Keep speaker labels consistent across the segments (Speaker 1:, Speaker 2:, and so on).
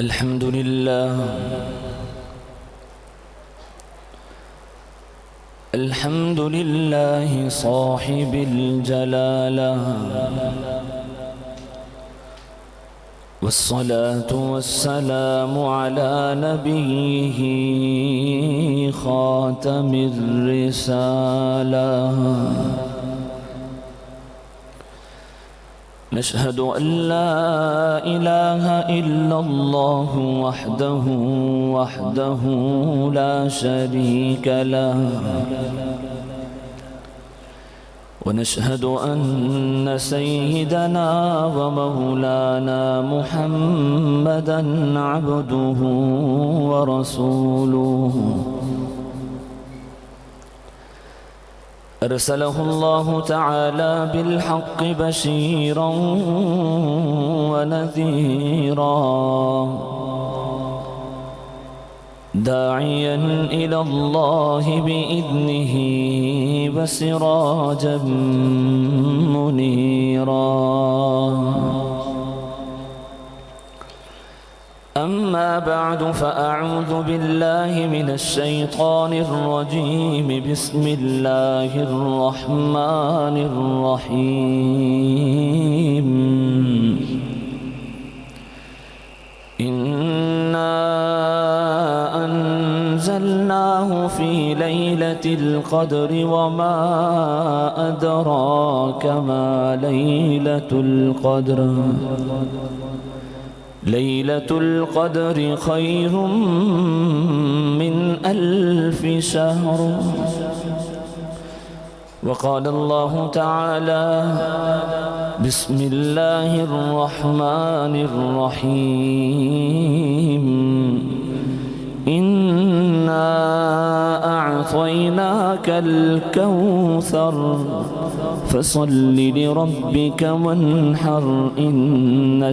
Speaker 1: الحمد لله الحمد لله صاحب الجلالة، والصلاة والسلام على نبيه خاتم الرسالة. نشهد أن لا إله إلا الله وحده لا شريك له، ونشهد أن سيدنا ومولانا محمدًا عبده ورسوله، أرسله الله تعالى بالحق بشيرا ونذيرا، داعيا إلى الله بإذنه وسراجا منيرا. أما بعد، فأعوذ بالله من الشيطان الرجيم. بسم الله الرحمن الرحيم. إنا أنزلناه في ليلة القدر، وما أدراك ما ليلة القدر. ليلة القدر خير من 1000 شهر. وقال الله تعالى: بسم الله الرحمن الرحيم. إنا أعطيناك الكوثر، فصل لربك وانحر، إن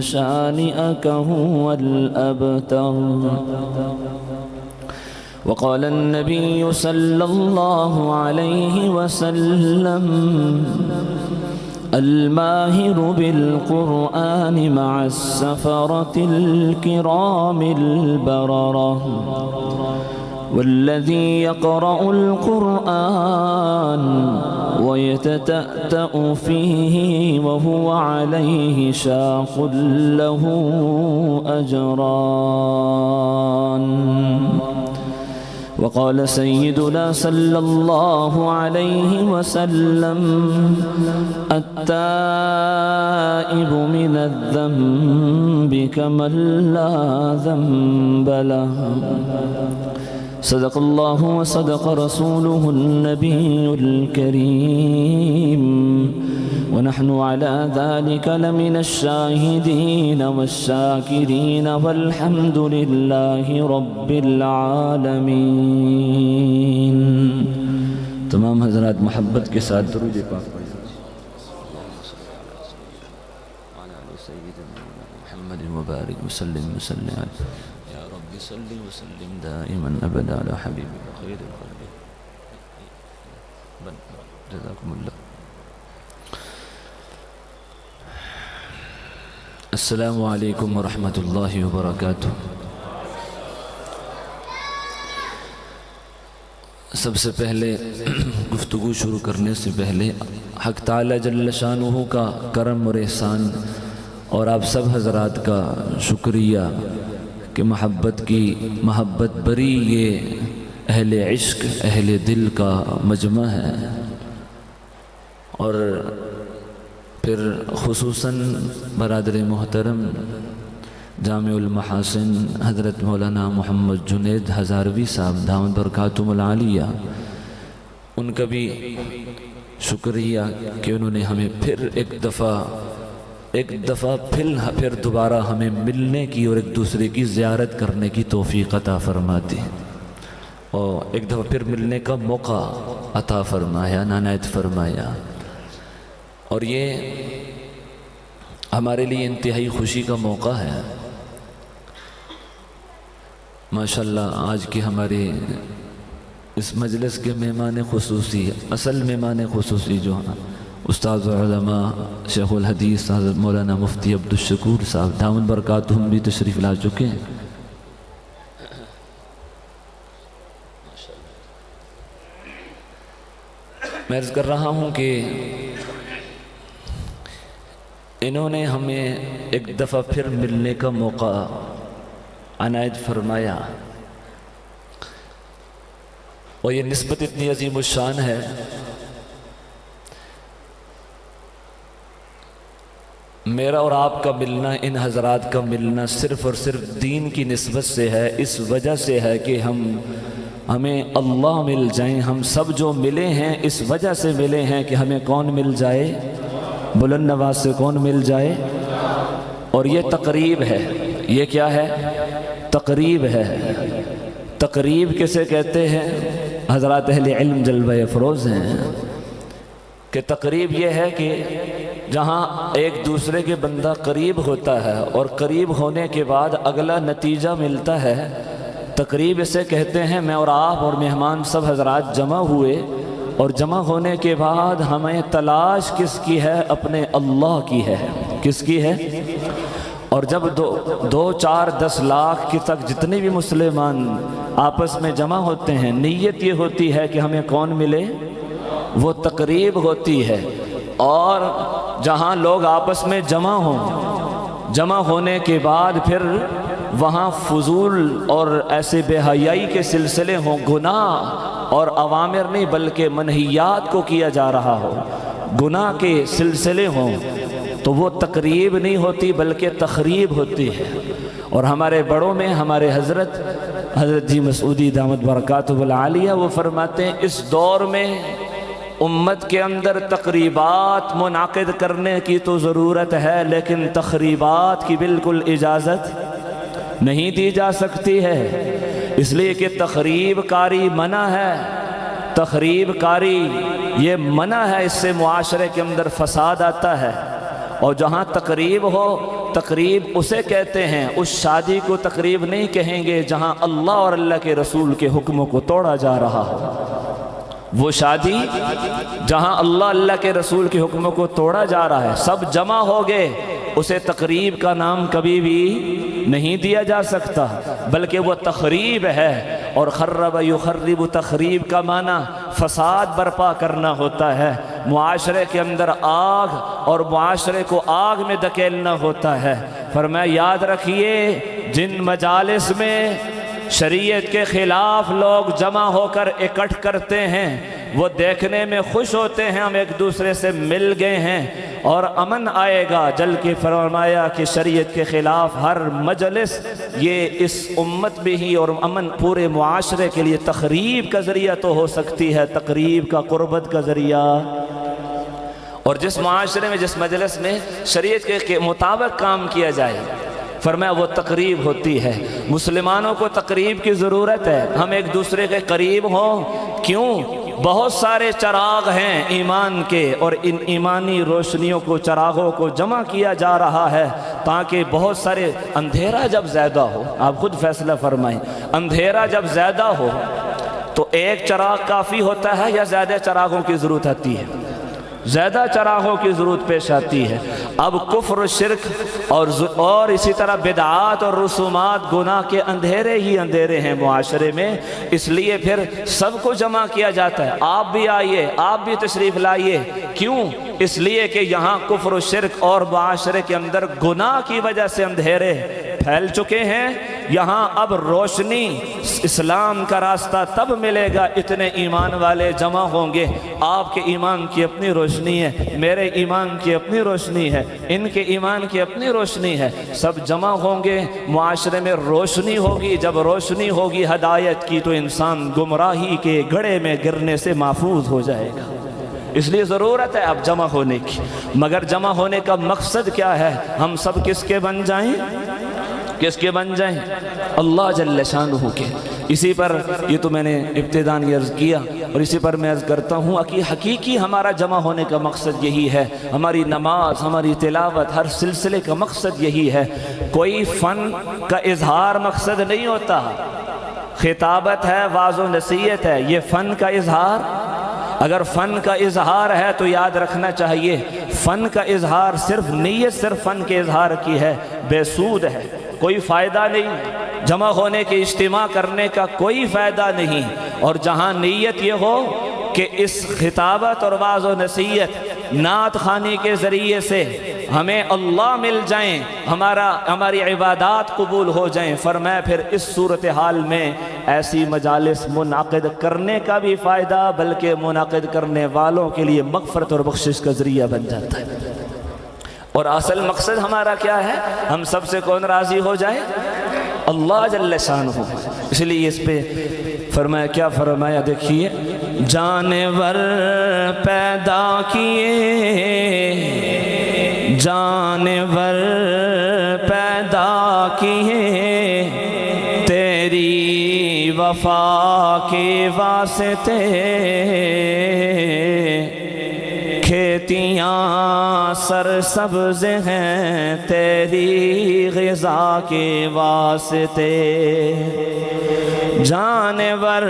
Speaker 1: شانئك هو الأبتر. وقال النبي صلى الله عليه وسلم: الماهر بالقرآن مع السفرة الكرام البررة، والذي يقرأ القرآن ويتتأتأ فيه وهو عليه شاق له أجران. وقال سيدنا صلى الله عليه وسلم: التائب من الذنب كمن لا ذنب له. صدق الله وصدق رسوله النبي الكريم، ونحن على ذلك لمن الشاهدين والشاكرين، والحمد لله رب العالمين. تمام حضرات محبت کے ساتھ درود پاک پڑھیں. محمد مبارک وسلم وسلم یا رب صل وسلم دائما ابدا على حبیبک خیر الخلق. جزاکم اللہ. السلام علیکم ورحمۃ اللہ وبرکاتہ. سب سے پہلے گفتگو شروع کرنے سے پہلے حق تعالی جل شانہ کا کرم اور احسان اور آپ سب حضرات کا شکریہ کہ محبت بری یہ اہل عشق اہل دل کا مجمع ہے، اور پھر خصوصاً برادر محترم جامع المحاسن حضرت مولانا محمد جنید ہزاروی صاحب دامت برکاتہم العالیہ، ان کا بھی شکریہ کہ انہوں نے ہمیں پھر ایک دفعہ پھر دوبارہ ہمیں ملنے کی اور ایک دوسرے کی زیارت کرنے کی توفیق عطا فرماتی، اور ایک دفعہ پھر ملنے کا موقع عطا فرمایا، عنایت فرمایا. اور یہ ہمارے لیے انتہائی خوشی کا موقع ہے. ماشاءاللہ آج کے ہمارے اس مجلس کے مہمان خصوصی، اصل مہمان خصوصی جو ہیں استاد علماء شیخ الحدیث حضرت مولانا مفتی عبدالشکور صاحب دامت برکاتہم بھی تشریف لا چکے ہیں. میں عرض کر رہا ہوں کہ انہوں نے ہمیں ایک دفعہ پھر ملنے کا موقع عنایت فرمایا، اور یہ نسبت اتنی عظیم الشان ہے میرا اور آپ کا ملنا، ان حضرات کا ملنا صرف اور صرف دین کی نسبت سے ہے، اس وجہ سے ہے کہ ہمیں اللہ مل جائیں۔ ہم سب جو ملے ہیں اس وجہ سے ملے ہیں کہ ہمیں کون مل جائے؟ بلند نواز سے کون مل جائے؟ اور یہ تقریب ہے۔ یہ کیا ہے؟ تقریب ہے۔ تقریب کسے کہتے ہیں؟ حضرات اہل علم جلوہ افروز ہیں کہ تقریب یہ ہے کہ جہاں ایک دوسرے کے بندہ قریب ہوتا ہے اور قریب ہونے کے بعد اگلا نتیجہ ملتا ہے، تقریب اسے کہتے ہیں۔ میں اور آپ اور مہمان سب حضرات جمع ہوئے، اور جمع ہونے کے بعد ہمیں تلاش کس کی ہے؟ اپنے اللہ کی ہے۔ کس کی ہے؟ اور جب دو چار 10 لاکھ کی تک جتنے بھی مسلمان آپس میں جمع ہوتے ہیں، نیت یہ ہوتی ہے کہ ہمیں کون ملے؟ وہ تقریب ہوتی ہے۔ اور جہاں لوگ آپس میں جمع ہوں، جمع ہونے کے بعد پھر وہاں فضول اور ایسے بے حیائی کے سلسلے ہوں، گناہ اور اوامر نہیں بلکہ منہیات کو کیا جا رہا ہو، گناہ کے سلسلے ہوں، تو وہ تقریب نہیں ہوتی بلکہ تخریب ہوتی ہے۔ اور ہمارے بڑوں میں ہمارے حضرت جی مسعودی دامت برکاتہ العالیہ وہ فرماتے ہیں اس دور میں امت کے اندر تقریبات منعقد کرنے کی تو ضرورت ہے، لیکن تخریبات کی بالکل اجازت نہیں دی جا سکتی ہے، اس لیے کہ تخریب کاری منع ہے۔ تخریب کاری یہ منع ہے، اس سے معاشرے کے اندر فساد آتا ہے۔ اور جہاں تقریب ہو، تقریب اسے کہتے ہیں، اس شادی کو تقریب نہیں کہیں گے جہاں اللہ اور اللہ کے رسول کے حکموں کو توڑا جا رہا ہو۔ وہ شادی جہاں اللہ کے رسول کے حکموں کو توڑا جا رہا ہے، سب جمع ہو گئے، اسے تقریب کا نام کبھی بھی نہیں دیا جا سکتا، بلکہ وہ تخریب ہے۔ اور خرب یخرب، تخریب کا معنی فساد برپا کرنا ہوتا ہے، معاشرے کے اندر آگ اور معاشرے کو آگ میں دھکیلنا ہوتا ہے۔ فرمایا یاد رکھیے جن مجالس میں شریعت کے خلاف لوگ جمع ہو کر اکٹھ کرتے ہیں، وہ دیکھنے میں خوش ہوتے ہیں ہم ایک دوسرے سے مل گئے ہیں اور امن آئے گا۔ جل کے فرمایا کہ شریعت کے خلاف ہر مجلس یہ اس امت بھی ہی اور امن پورے معاشرے کے لیے تخریب کا ذریعہ تو ہو سکتی ہے، تقریب کا قربت کا ذریعہ۔ اور جس معاشرے میں جس مجلس میں شریعت کے مطابق کام کیا جائے، فرمایا وہ تقریب ہوتی ہے۔ مسلمانوں کو تقریب کی ضرورت ہے، ہم ایک دوسرے کے قریب ہوں۔ کیوں؟ بہت سارے چراغ ہیں ایمان کے، اور ان ایمانی روشنیوں کو، چراغوں کو جمع کیا جا رہا ہے تاکہ بہت سارے اندھیرا جب زیادہ ہو، آپ خود فیصلہ فرمائیں، اندھیرا جب زیادہ ہو تو ایک چراغ کافی ہوتا ہے یا زیادہ چراغوں کی ضرورت آتی ہے؟ زیادہ چراغوں کی ضرورت پیش آتی ہے۔ اب کفر و شرک اور اسی طرح بدعات اور رسومات، گناہ کے اندھیرے ہی اندھیرے ہیں معاشرے میں، اس لیے پھر سب کو جمع کیا جاتا ہے۔ آپ بھی آئیے، آپ بھی تشریف لائیے۔ کیوں؟ اس لیے کہ یہاں کفر و شرک اور معاشرے کے اندر گناہ کی وجہ سے اندھیرے پھیل چکے ہیں، یہاں اب روشنی اسلام کا راستہ تب ملے گا اتنے ایمان والے جمع ہوں گے۔ آپ کے ایمان کی اپنی روشنی ہے، میرے ایمان کی اپنی روشنی ہے، ان کے ایمان کی اپنی روشنی ہے، سب جمع ہوں گے، معاشرے میں روشنی ہوگی۔ جب روشنی ہوگی ہدایت کی تو انسان گمراہی کے گڑھے میں گرنے سے محفوظ ہو جائے گا۔ اس لیے ضرورت ہے اب جمع ہونے کی، مگر جمع ہونے کا مقصد کیا ہے؟ ہم سب کس کے بن جائیں؟ کس کے بن جائیں؟ اللہ جل شانہ کے۔ اسی پر یہ تو میں نے ابتداً عرض کیا اور اسی پر میں عرض کرتا ہوں کہ حقیقی ہمارا جمع ہونے کا مقصد یہی ہے، ہماری نماز، ہماری تلاوت، ہر سلسلے کا مقصد یہی ہے۔ کوئی فن کا اظہار مقصد نہیں ہوتا، خطابت ہے، واعظ و نصیحت ہے، یہ فن کا اظہار؟ اگر فن کا اظہار ہے تو یاد رکھنا چاہیے فن کا اظہار صرف نیت صرف فن کے اظہار کی ہے، بے سود ہے، کوئی فائدہ نہیں، جمع ہونے کے اجتماع کرنے کا کوئی فائدہ نہیں۔ اور جہاں نیت یہ ہو کہ اس خطابت اور واعظ و نصیحت نعت خوانی کے ذریعے سے ہمیں اللہ مل جائیں، ہماری عبادات قبول ہو جائیں۔ فرمایا پھر اس صورتحال میں ایسی مجالس منعقد کرنے کا بھی فائدہ بلکہ منعقد کرنے والوں کے لیے مغفرت اور بخشش کا ذریعہ بن جاتا ہے۔ اور اصل مقصد ہمارا کیا ہے؟ ہم سب سے کون راضی ہو جائے؟ اللہ جل شانہ۔ اس لیے اس پہ فرمایا، کیا فرمایا دیکھیے، جانور پیدا کیے، جانور پیدا کیے تیری وفا کے واسطے، کھیتیاں سرسبز ہیں تیری غذا کے واسطے، جانور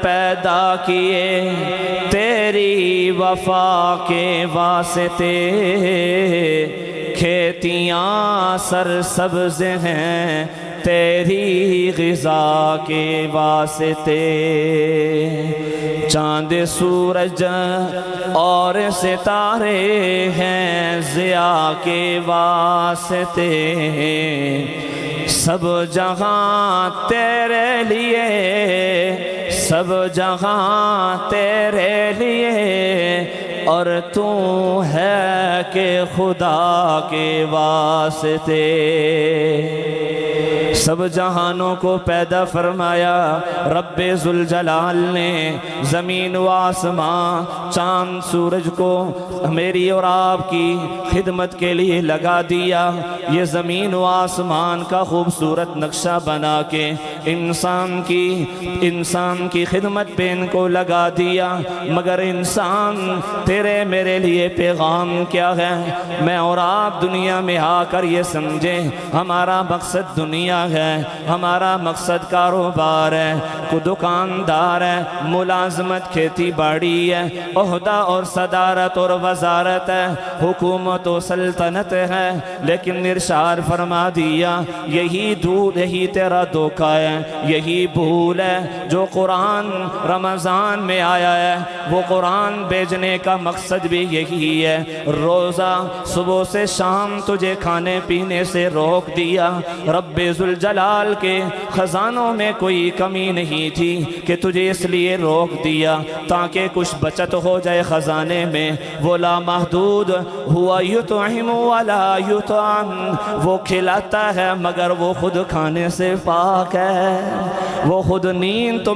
Speaker 1: پیدا کیے تیری وفا کے واسطے، کھیتیاں سرسبز ہیں تیری غذا کے واسطے، چاند سورج اور ستارے ہیں ضیاء کے واسطے، سب جہاں تیرے لیے، سب جہاں تیرے لیے، اور تو ہے کہ خدا کے واسطے۔ سب جہانوں کو پیدا فرمایا رب ذوالجلال نے، زمین و آسمان چاند سورج کو میری اور آپ کی خدمت کے لیے لگا دیا۔ یہ زمین و آسمان کا خوبصورت نقشہ بنا کے انسان کی خدمت پہ ان کو لگا دیا، مگر انسان تیرے میرے لیے پیغام کیا ہے؟ میں اور آپ دنیا میں آ کر یہ سمجھیں ہمارا مقصد دنیا ہے، ہمارا مقصد کاروبار ہے، کو دکاندار ہے، ملازمت کھیتی باڑی ہے، عہدہ اور صدارت اور وزارت ہے، حکومت و سلطنت ہے، لیکن ارشاد فرما دیا یہی دودھ، یہی تیرا دھوکہ ہے، یہی بھول ہے۔ جو قرآن رمضان میں آیا ہے وہ قرآن بھیجنے کا مقصد بھی یہی ہے، روزہ صبح سے شام تجھے کھانے پینے سے روک دیا۔ رب ذوالجلال کے خزانوں میں کوئی کمی نہیں تھی کہ تجھے اس لیے روک دیا تاکہ کچھ بچت ہو جائے خزانے میں۔ وہ لامحدود ہوا یطعم ولا یطعم، وہ کھلاتا ہے مگر وہ خود کھانے سے پاک ہے، وہ خود نیند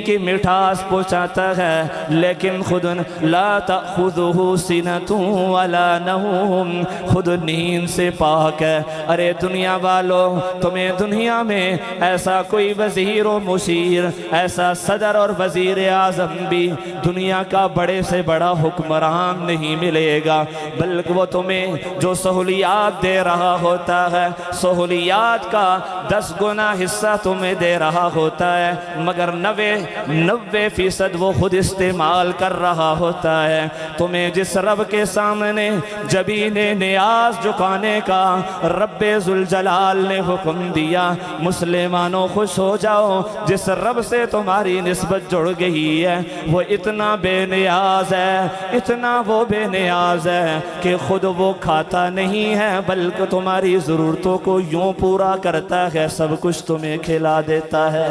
Speaker 1: کی مٹھاس پہنچاتا ہے، لیکن خود لا تأخذہ سنۃ ولا نوم، خود نیند سے پاک ہے۔ ارے دنیا والوں، تمہیں دنیا میں ایسا کوئی وزیر و مشیر، ایسا صدر اور وزیر اعظم بھی دنیا کا بڑے سے بڑا حکمران نہیں ملے گا، بلکہ وہ تمہیں جو سہولیات دے رہا ہوتا ہے سہولیات کا 10 گنا حصہ تمہیں دے رہا ہوتا ہے، مگر 90% وہ خود استعمال کر رہا ہوتا ہے۔ تمہیں جس رب کے سامنے جبین نیاز جھکانے کا رب ذوالجلال نے حکم دیا، مسلمانوں خوش ہو جاؤ، جس رب سے تمہاری نسبت جڑ گئی ہے وہ اتنا بے نیاز ہے، اتنا وہ بے نیاز ہے کہ خود وہ کھاتا نہیں ہے بلکہ تمہاری ضرورتوں کو یوں پورا کرتا ہے، سب کچھ تمہیں کھلا دیتا ہے،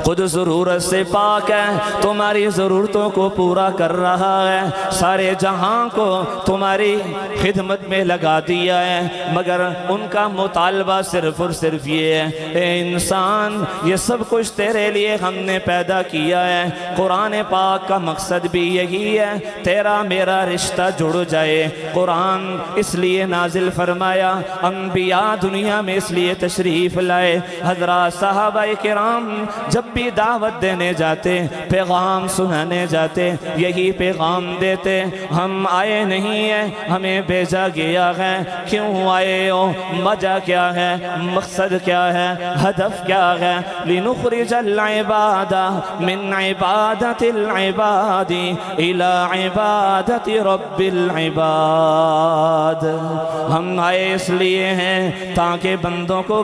Speaker 1: خود ضرورت سے پاک ہے، تمہاری ضرورتوں کو پورا کر رہا ہے، سارے جہاں کو تمہاری خدمت میں لگا دیا ہے، مگر ان کا مطالبہ صرف اور صرف یہ ہے، اے انسان یہ سب کچھ تیرے لیے ہم نے پیدا کیا ہے۔ قرآن پاک کا مقصد بھی یہی ہے، تیرا میرا رشتہ جڑ جائے۔ قرآن اس لیے نازل فرمایا، انبیاء دنیا میں اس لیے تشریف لائے، حضرات صحابہ کرام جب بھی دعوت دینے جاتے، پیغام سنانے جاتے،
Speaker 2: یہی پیغام دیتے، ہم آئے نہیں ہیں، ہمیں بھیجا گیا ہے، کیوں آئے ہو، وجہ کیا ہے، مقصد کیا ہے، ہدف کیا ہے؟ لنخرج العباد من عبادت العباد الى عبادت رب العباد۔ ہم آئے اس لیے ہیں تاکہ بندوں کو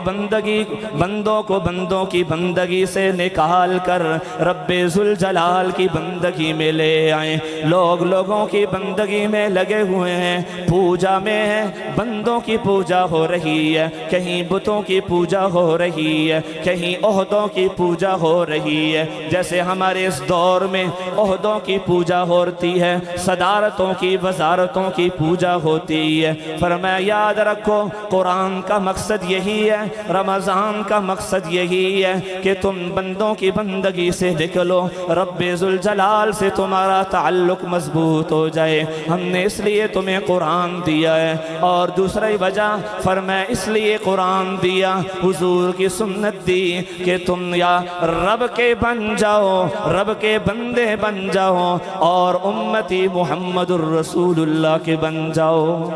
Speaker 2: بندوں کی بندگی سے نکال کر رب ذوالجلال کی بندگی میں لے آئیں۔ لوگوں کی بندگی میں لگے ہوئے ہیں، پوجا میں ہیں، بندوں کی پوجا ہو رہی ہے، کہیں بتوں کی پوجا ہو رہی ہے، کہیں عہدوں کی پوجا ہو رہی ہے۔ جیسے ہمارے اس دور میں عہدوں کی پوجا ہوتی ہے، صدارتوں کی وزارتوں کی پوجا ہوتی ہے۔ فرمایا یاد رکھو قرآن کا مقصد یہی ہے، رمضان کا مقصد یہی ہے کہ تم بندوں کی بندگی سے نکلو، رب ذوالجلال سے تمہارا تعلق مضبوط ہو جائے۔ ہم نے اس لیے تمہیں قرآن دیا ہے۔ اور دوسری وجہ فرمایا اس لیے قرآن دیا، حضور کی سنت دی کہ تم یا رب کے بن جاؤ، رب کے بندے بن جاؤ اور امتی محمد الرسول اللہ کے بن جاؤ،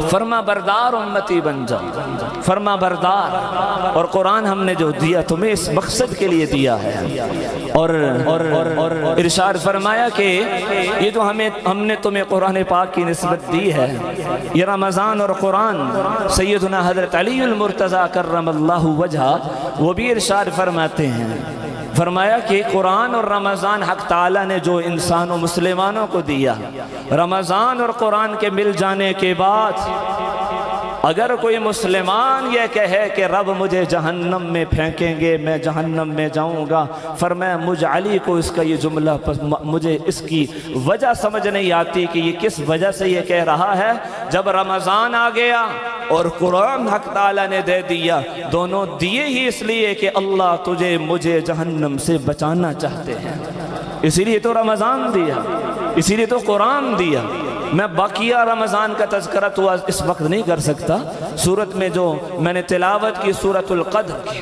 Speaker 2: فرما بردار امتی بن جاؤ، فرما بردار۔ اور قرآن ہم نے جو دیا تمہیں اس مقصد کے لیے دیا ہے۔ اور ارشاد فرمایا کہ یہ جو ہم نے تمہیں قرآن پاک کی نسبت دی ہے، یہ رمضان اور قرآن، سیدنا حضرت علی المرتضیٰ کرم اللہ وجہہ وہ بھی ارشاد فرماتے ہیں، فرمایا کہ قرآن اور رمضان حق تعالیٰ نے جو انسان و مسلمانوں کو دیا، رمضان اور قرآن کے مل جانے کے بعد اگر کوئی مسلمان یہ کہے کہ رب مجھے جہنم میں پھینکیں گے، میں جہنم میں جاؤں گا، فرمایا مجھ علی کو اس کا یہ جملہ مجھے اس کی وجہ سمجھ نہیں آتی کہ یہ کس وجہ سے یہ کہہ رہا ہے۔ جب رمضان آ گیا اور قرآن حق تعالیٰ نے دے دیا، دونوں دیے ہی اس لیے کہ اللہ تجھے مجھے جہنم سے بچانا چاہتے ہیں، اسی لیے تو رمضان دیا، اسی لیے تو قرآن دیا۔ میں باقیہ رمضان کا تذکرہ تو اس وقت نہیں کر سکتا، سورت میں جو میں نے تلاوت کی سورت القدر کی،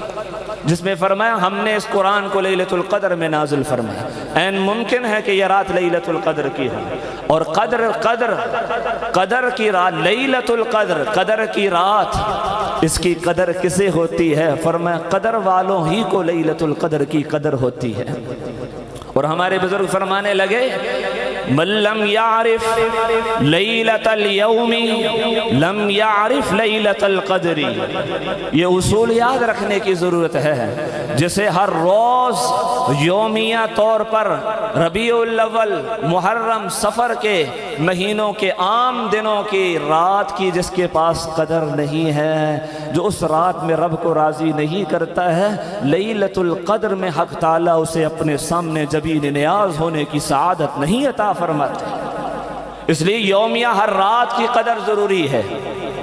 Speaker 2: جس میں فرمایا ہم نے اس قرآن کو لیلۃ القدر میں نازل فرمایا، این ممکن ہے کہ یہ رات لیلۃ القدر کی ہو، اور قدر کی رات، لیلۃ القدر، قدر کی رات، اس کی قدر کسے ہوتی ہے؟ فرمایا قدر والوں ہی کو لیلۃ القدر کی قدر ہوتی ہے۔ اور ہمارے بزرگ فرمانے لگے من لم يعرف لیلۃ اليوم لم يعرف لیلۃ القدر۔ یہ اصول یاد رکھنے کی ضرورت ہے، جسے ہر روز یومیہ طور پر ربیع الاول، محرم، سفر کے مہینوں کے عام دنوں کی رات کی جس کے پاس قدر نہیں ہے، جو اس رات میں رب کو راضی نہیں کرتا ہے، لیلۃ القدر میں حق تعالیٰ اسے اپنے سامنے جبین نیاز ہونے کی سعادت نہیں عطا فرماتے۔ اس لیے یومیہ ہر رات کی قدر ضروری ہے،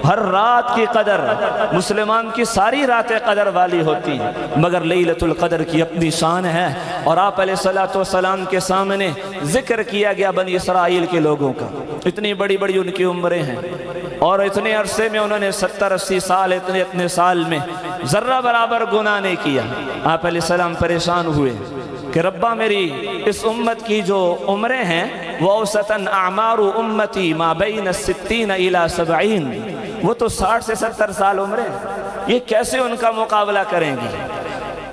Speaker 2: ہر رات کی قدر، مسلمان کی ساری راتیں قدر والی ہوتی ہیں، مگر لیلۃ القدر کی اپنی شان ہے۔ اور آپ علیہ السلام کے سامنے ذکر کیا گیا بنی اسرائیل کے لوگوں کا، اتنی بڑی بڑی ان کی عمریں ہیں، اور اتنے عرصے میں انہوں نے 70-80 سال، اتنے سال میں ذرہ برابر گناہ نہیں کیا۔ آپ علیہ السلام پریشان ہوئے کہ ربا میری اس امت کی جو عمریں ہیں وہ اوسطاً اعمار امتی ما بین 60 الی 70، وہ تو 60 سے 70 سال عمریں، یہ کیسے ان کا مقابلہ کریں گی؟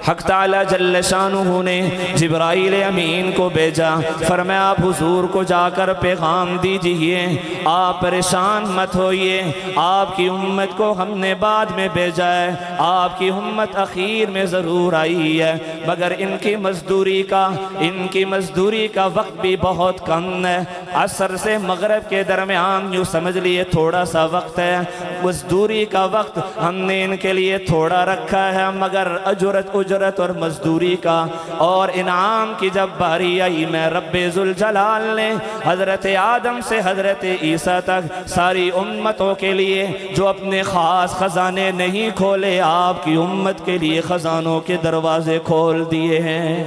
Speaker 2: حق تعالیٰ جل شانہ نے جبرائیل امین کو بھیجا، فرمایا آپ حضور کو جا کر پیغام دیجئے، آپ پریشان مت ہوئیے، آپ کی امت کو ہم نے بعد میں بھیجا ہے، آپ کی امت اخیر میں ضرور آئی ہے، مگر ان کی مزدوری کا وقت بھی بہت کم ہے، عصر سے مغرب کے درمیان یوں سمجھ لیے تھوڑا سا وقت ہے، مزدوری کا وقت ہم نے ان کے لیے تھوڑا رکھا ہے، مگر اجرت اور مزدوری کا اور انعام کی جب باری آئی، میں رب ذوالجلال نے حضرت آدم سے حضرت عیسیٰ تک ساری امتوں کے لیے جو اپنے خاص خزانے نہیں کھولے، آپ کی امت کے لیے خزانوں کے دروازے کھول دیے ہیں۔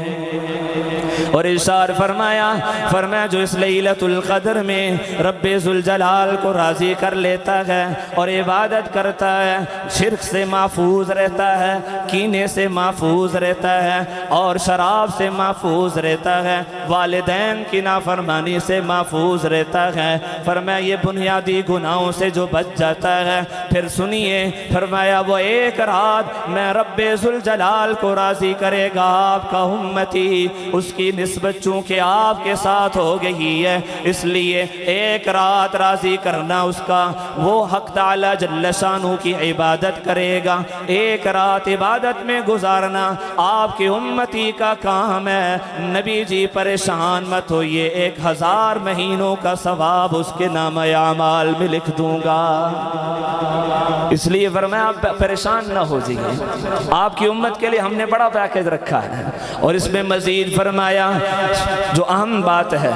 Speaker 2: اور ارشاد فرمایا جو اس لیلۃ القدر میں رب ذوالجلال کو راضی کر لیتا ہے اور عبادت کرتا ہے، شرک سے محفوظ رہتا ہے، کینے سے محفوظ رہتا ہے اور شراب سے محفوظ رہتا ہے، والدین کی نافرمانی سے محفوظ رہتا ہے۔ فرمایا یہ بنیادی گناہوں سے جو بچ جاتا ہے، پھر سنیے فرمایا وہ ایک رات میں رب ذوالجلال کو راضی کرے گا آپ کا امتی، اس کی نسبت چونکہ آپ کے ساتھ ہو گئی ہے، اس لیے ایک رات راضی کرنا اس کا، وہ حق تعالی جل شانہ کی عبادت کرے گا، ایک رات عبادت میں گزارنا آپ کی امتی کا کام ہے۔ نبی جی پریشان مت ہوئیے، 1000 مہینوں کا ثواب اس کے نام اعمال میں لکھ دوں گا۔ اس لیے فرمایا آپ پریشان نہ ہو جائیے، آپ کی امت کے لیے ہم نے بڑا پیکیج رکھا ہے۔ اور اس میں مزید فرمایا جو اہم بات ہے،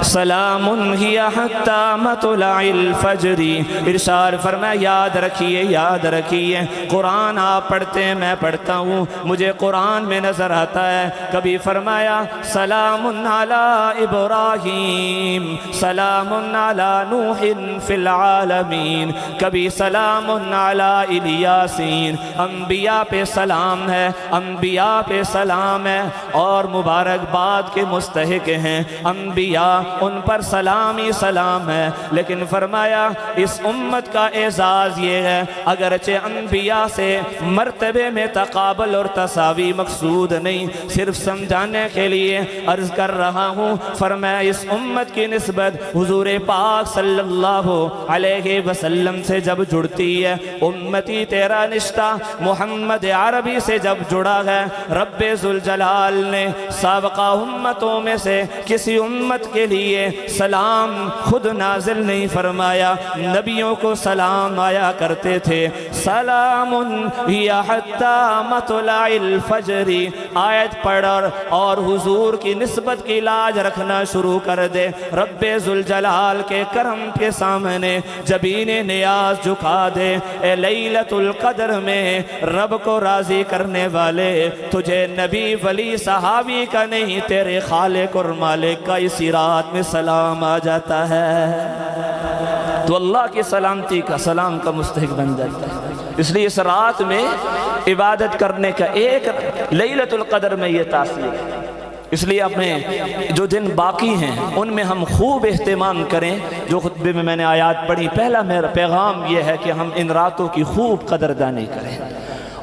Speaker 2: سلام ہی حتی مطلع الفجر، ارشاد فرمایا یاد رکھیے قرآن آپ پڑھتے ہیں، میں پڑھتا ہوں، مجھے قرآن میں نظر آتا ہے، کبھی فرمایا سلام علی ابراہیم، سلام علی نوح فی العالمین، کبھی سلام علی الیاسین، انبیاء پہ سلام ہے، انبیاء پہ سلام ہے اور مبارکباد کے مستحق ہیں انبیاء، ان پر سلام ہی سلام ہے۔ لیکن فرمایا اس امت کا اعزاز یہ ہے، اگرچہ انبیاء سے مرتبے میں تقابل اور تساوی مقصود نہیں، صرف سمجھانے کے لیے عرض کر رہا ہوں، فرمایا اس امت کی نسبت حضور پاک صلی اللہ علیہ وسلم سے جب جڑتی ہے، امتی تیرا رشتہ محمد عربی سے جب جڑا ہے، رب ذوالجلال نے سابقہ امتوں میں سے کسی امت کے لیے سلام خود نازل نہیں فرمایا، نبیوں کو سلام آیا کرتے تھے، سلام ہی حتی مطلع الفجر، آیت پڑھ اور حضور کی نسبت کی لاج رکھنا شروع کر دے، رب ذوالجلال کے کرم کے سامنے جبین نیاز جھکا دے، اے لیلۃ القدر میں رب کو راضی کرنے والے، تجھے نبی ولی صحابی کا نہیں تیرے خالق اور مالک کا اسی رات میں سلام آ جاتا ہے، تو اللہ کی سلامتی کا سلام کا مستحق بن جاتا ہے۔ اس لیے اس رات میں عبادت کرنے کا ایک لیلۃ القدر میں یہ تاثیر ہے، اس لیے اپنے جو دن باقی ہیں ان میں ہم خوب اہتمام کریں، جو خطبے میں نے آیات پڑھی، پہلا میرا پیغام یہ ہے کہ ہم ان راتوں کی خوب قدردانی کریں،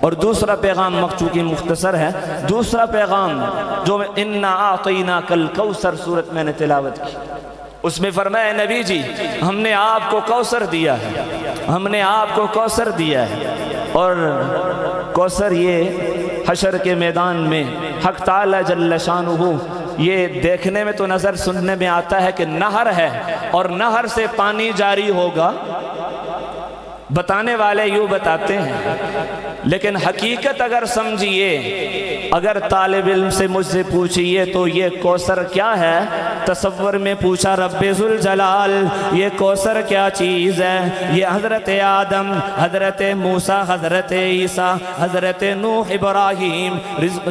Speaker 2: اور دوسرا پیغام چونکہ مختصر ہے، دوسرا پیغام جو انا اعطیناک الکوثر سورت میں نے تلاوت کی، اس میں فرمایا نبی جی ہم نے آپ کو کوثر دیا ہے، ہم نے آپ کو کوثر دیا ہے، اور کوثر یہ حشر کے میدان میں حق تعالی جل شانہ، یہ دیکھنے میں تو نظر سننے میں آتا ہے کہ نہر ہے اور نہر سے پانی جاری ہوگا، بتانے والے یوں بتاتے ہیں، لیکن حقیقت اگر سمجھیے، اگر طالب علم سے مجھ سے پوچھئے تو یہ کوثر کیا ہے، تصور میں پوچھا رب ذوالجلال یہ کوثر کیا چیز ہے، یہ حضرت آدم، حضرت موسیٰ، حضرت عیسیٰ، حضرت نوح، ابراہیم،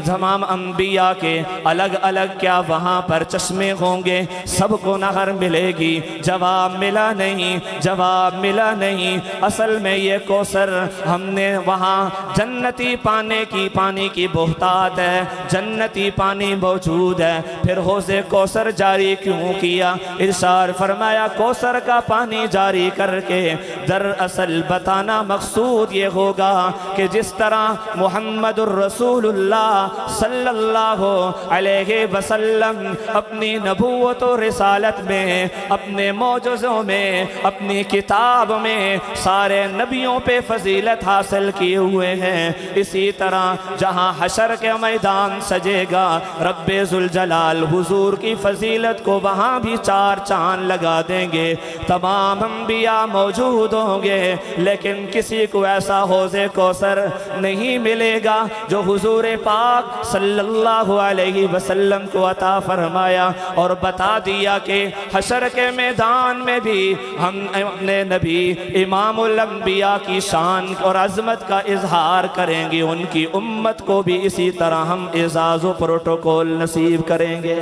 Speaker 2: تمام انبیاء کے الگ الگ کیا وہاں پر چشمے ہوں گے، سب کو نہر ملے گی؟ جواب ملا نہیں، جواب ملا نہیں، اصل میں یہ کوثر ہم نے وہاں جنتی پانی کی بہتات ہے، جنتی پانی موجود ہے، پھر حوض کوثر جاری کیوں کیا؟ ارشاد فرمایا کوثر کا پانی جاری کر کے دراصل بتانا مقصود یہ ہوگا کہ جس طرح محمد الرسول اللہ صلی اللہ علیہ وسلم اپنی نبوت و رسالت میں، اپنے معجزوں میں، اپنی کتاب میں سارے نبیوں پہ فضیلت حاصل کیے ہوئے ہیں، اسی طرح جہاں حشر کے میدان سجے گا رب ذوالجلال حضور کی فضیلت کو وہاں بھی 4 چاند لگا دیں گے، تمام انبیاء موجود ہوں گے، لیکن کسی کو ایسا حوض کوثر نہیں ملے گا جو حضور پاک صلی اللہ علیہ وسلم کو عطا فرمایا، اور بتا دیا کہ حشر کے میدان میں بھی ہم اپنے نبی امام انبیاء کی شان اور عظمت کا اظہار کریں گے، ان کی امت کو بھی اسی طرح ہم اعزاز و پروٹوکول نصیب کریں گے۔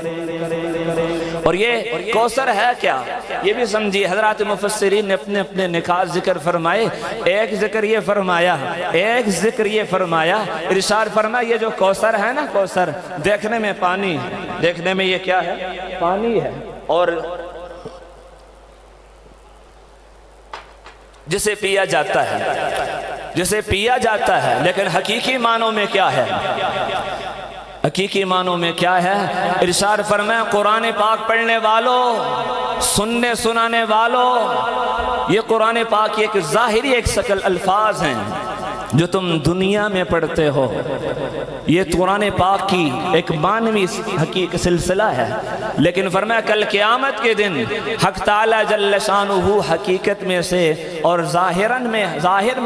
Speaker 2: اور یہ کوثر ہے کیا، یہ بھی سمجھیے۔ حضرات مفسرین نے اپنے اپنے نکات ذکر فرمائے۔ ایک ذکر یہ فرمایا ارشاد فرمایا یہ جو کوثر ہے نا، کوثر دیکھنے میں پانی، دیکھنے میں یہ کیا ہے؟ پانی ہے، اور جسے پیا جاتا ہے، لیکن حقیقی معنوں میں کیا ہے؟ حقیقی معنوں میں کیا ہے؟ ارشاد فرمایا قرآن پاک پڑھنے والوں، سننے سنانے والوں، یہ قرآن پاک ایک ظاہری ایک شکل الفاظ ہیں جو تم دنیا میں پڑھتے ہو، یہ قرآن پاک کی ایک معنوی حقیقی سلسلہ ہے، لیکن فرمایا کل قیامت کے دن حق تعالیٰ جل شانہ حقیقت میں سے اور ظاہر میں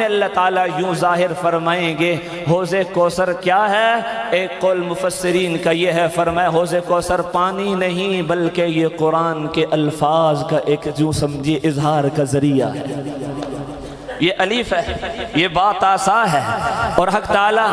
Speaker 2: اللہ تعالیٰ یوں ظاہر فرمائیں گے حوض کوثر کیا ہے؟ ایک قول مفسرین کا یہ ہے، فرمایا حوض کوثر پانی نہیں بلکہ یہ قرآن کے الفاظ کا ایک جو سمجھے اظہار کا ذریعہ ہے۔ یہ الف ہے، یہ بات آسا ہے، اور حق تعالیٰ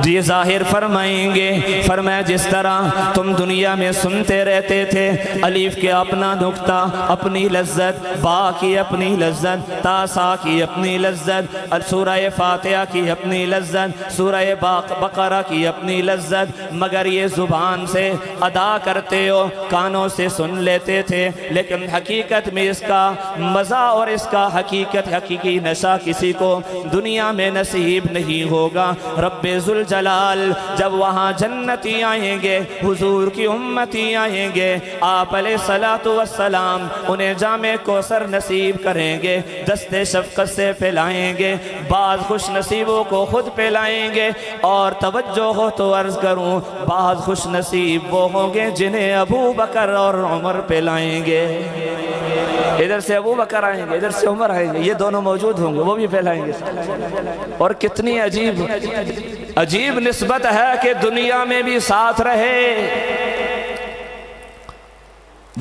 Speaker 2: یہ ظاہر فرمائیں گے۔ فرمایا جس طرح تم دنیا میں سنتے رہتے تھے الف کے اپنا نقطہ، اپنی لذت، با کی اپنی لذت، تاسا کی اپنی لذت، سورہ فاتحہ کی اپنی لذت، سورہ بقرہ کی اپنی لذت، مگر یہ زبان سے ادا کرتے ہو، کانوں سے سن لیتے تھے، لیکن حقیقت میں اس کا مزہ اور اس کا حقیقی نشہ کسی کو دنیا میں نصیب نہیں ہوگا۔ رب ذوالجلال جب وہاں جنتی آئیں گے، حضور کی امتی آئیں گے، آپ علیہ السلام انہیں جام کوثر نصیب کریں گے، دست شفقت سے پلائیں گے، بعض خوش نصیبوں کو خود پلائیں گے، اور توجہ ہو تو عرض کروں بعض خوش نصیب وہ ہوں گے جنہیں ابو بکر اور عمر پلائیں گے۔ ادھر سے ابو بکر آئیں گے، ادھر سے عمر آئیں گے، یہ دونوں موجود ہوں گے، وہ بھی پھیلائیں گے۔ اور کتنی عجیب نسبت ہے کہ دنیا میں بھی ساتھ رہے،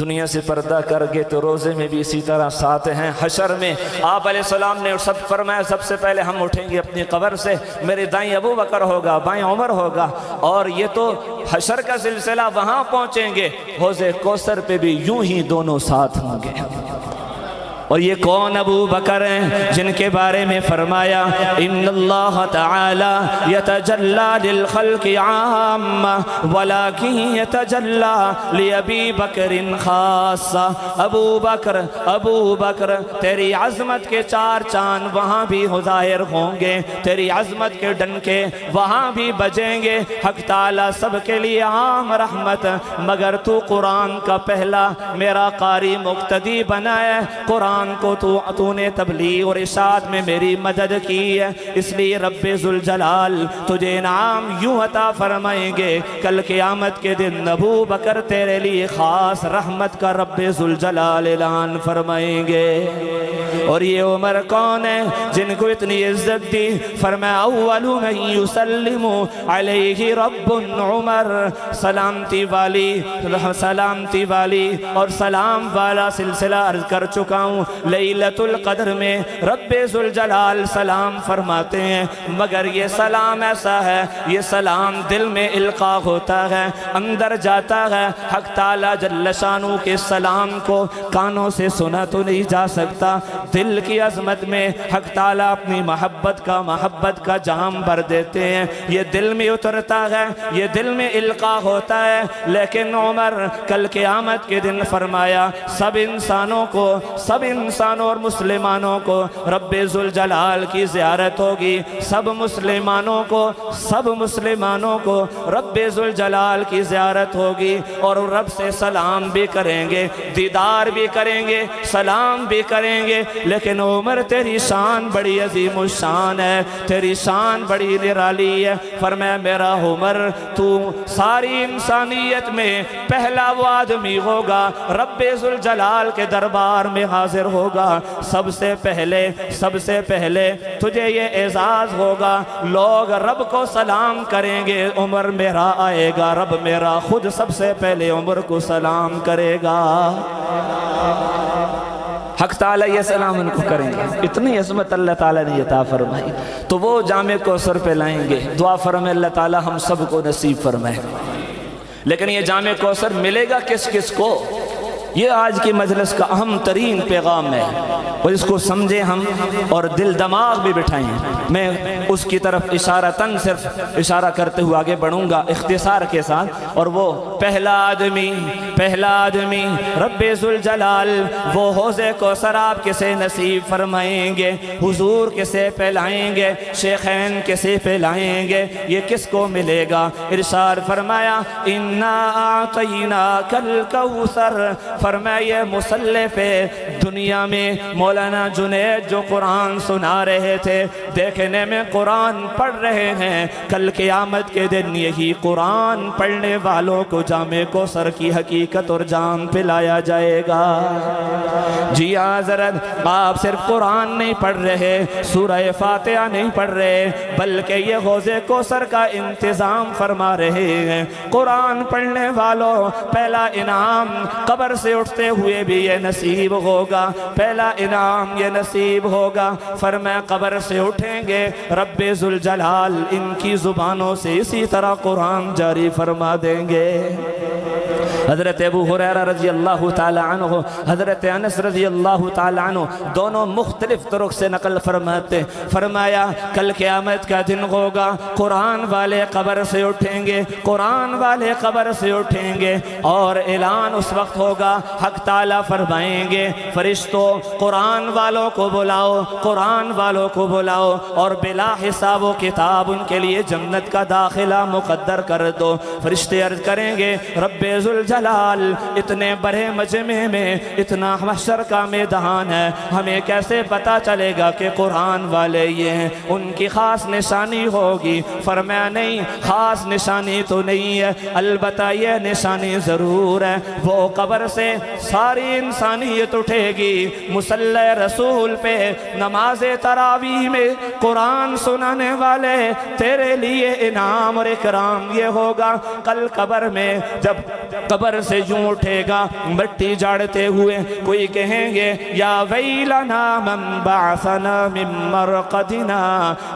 Speaker 2: دنیا سے پردہ کر گئے تو روزے میں بھی اسی طرح ساتھ ہیں۔ حشر میں آپ علیہ السلام نے سب فرمایا سب سے پہلے ہم اٹھیں گے اپنی قبر سے، میرے دائیں ابو بکر ہوگا، بائیں عمر ہوگا، اور یہ تو حشر کا سلسلہ، وہاں پہنچیں گے حوض کوثر پہ بھی یوں ہی دونوں ساتھ ہوں گے۔ اور یہ کون ابو بکر ہیں جن کے بارے میں فرمایا ان اللہ تعالی یتجلی للخلق عامہ ولکن یتجلی لابی بکر خاصہ۔ ابو بکر تیری عظمت کے چار چاند وہاں بھی ظاہر ہوں گے، تیری عظمت کے ڈنکے وہاں بھی بجیں گے۔ حق تعالی سب کے لیے عام رحمت، مگر تو قرآن کا پہلا میرا قاری مقتدی بنا ہے، قرآن کو تو نے تبلیغ اور ارشاد میں میری مدد کی ہے، اس لیے رب ذوالجلال تجھے انعام یوں عطا فرمائیں گے کل قیامت کے دن ابو بکر تیرے لیے خاص رحمت کا رب ذوالجلال اعلان فرمائیں گے۔ اور یہ عمر کون ہے جن کو اتنی عزت دی؟ فرمایا اول من یسلم علیہ رب عمر، سلامتی والی اور سلام والا سلسلہ عرض کر چکا ہوں۔ لیلۃ القدر میں رب ذوالجلال سلام فرماتے ہیں، مگر یہ سلام ایسا ہے، یہ سلام دل میں القاء ہوتا ہے، اندر جاتا ہے۔ حق تعالیٰ جل شانہ کے سلام کو کانوں سے سنا تو نہیں جا سکتا، دل کی عظمت میں حق تعالیٰ اپنی محبت کا جام بھر دیتے ہیں، یہ دل میں اترتا ہے، یہ دل میں القاء ہوتا ہے۔ لیکن عمر کل قیامت کے دن فرمایا سب انسانوں اور مسلمانوں کو رب ذوالجلال کی زیارت ہوگی، سب مسلمانوں کو رب ذوالجلال کی زیارت ہوگی، اور رب سے سلام بھی کریں گے، دیدار بھی کریں گے، سلام بھی کریں گے۔ لیکن عمر تیری شان بڑی عظیم الشان ہے، تیری شان بڑی نرالی ہے۔ فرمایا میرا عمر تو ساری انسانیت میں پہلا وہ آدمی ہوگا رب ذوالجلال کے دربار میں حاضر ہوگا، سب سے پہلے تجھے یہ اعزاز ہوگا، لوگ رب کو سلام کریں گے، عمر میرا آئے گا، رب میرا خود سب سے پہلے عمر کو سلام کرے گا۔ حق تعالیٰ یہ سلام ان کو کریں گے. اتنی عظمت اللہ تعالیٰ نے عطا فرمائی. تو وہ جام کوثر پہ لائیں گے. دعا فرمائے اللہ تعالیٰ ہم سب کو نصیب فرمائے. لیکن یہ جام کوثر ملے گا کس کس کو؟ یہ آج کی مجلس کا اہم ترین پیغام ہے، اور اس کو سمجھیں ہم اور دل دماغ بھی بٹھائیں. میں اس کی طرف اشارتاً صرف اشارہ کرتے ہوئے آگے بڑھوں گا اختصار کے ساتھ. اور وہ پہلا آدمی رب ذوالجلال وہ حوض کوثر آپ کسے نصیب فرمائیں گے؟ حضور کسے پلائیں گے؟ شیخین کسے پلائیں گے؟ یہ کس کو ملے گا؟ ارشاد فرمایا انا اعطیناک الکوثر. فرمایا مصلی پہ دنیا میں مولانا جنید جو قرآن سنا رہے تھے، دیکھنے میں قرآن پڑھ رہے ہیں. کل قیامت کے دن یہی قرآن پڑھنے والوں کو جام کوثر کی حقیقت اور جام پلایا جائے گا. جی حضرت آپ صرف قرآن نہیں پڑھ رہے، سورہ فاتحہ نہیں پڑھ رہے، بلکہ یہ حوض کوثر کا انتظام فرما رہے ہیں. قرآن پڑھنے والوں پہلا انعام قبر سے اٹھتے ہوئے بھی یہ نصیب ہوگا. پہلا انعام یہ نصیب ہوگا. فرمایا قبر سے اٹھیں گے رب ذوالجلال ان کی زبانوں سے اسی طرح قرآن جاری فرما دیں گے. حضرت ابو ہریرہ رضی اللہ تعالی عنہ، حضرت انس رضی اللہ تعالی عنہ دونوں مختلف طرق سے نقل فرماتے. فرمایا کل قیامت کا دن ہوگا، قرآن والے قبر سے اٹھیں گے، قرآن والے قبر سے اٹھیں گے، اور اعلان اس وقت ہوگا. حق تعالیٰ فرمائیں گے فرشتوں قرآن والوں کو بلاؤ، قرآن والوں کو بلاؤ، اور بلا حساب و کتاب ان کے لیے جنت کا داخلہ مقدر کر دو. فرشتے عرض کریں گے رب ذوالجلال اتنے بڑے مجمع میں اتنا محشر کا میدان ہے، ہمیں کیسے پتا چلے گا کہ قرآن والے یہ ہیں؟ ان کی خاص نشانی ہوگی. فرمایا نہیں، خاص نشانی تو نہیں ہے، البتہ یہ نشانی ضرور ہے. وہ قبر سے ساری انسانیت اٹھے گی، مصلی رسول پہ نماز تراویح میں قرآن سنانے والے تیرے لیے انعام اور اکرام یہ ہوگا. کل قبر میں جب قبر سے یوں اٹھے گا مٹی جاڑتے ہوئے، کوئی کہیں گے یا ویلنا من بعثنا من مرقدنا،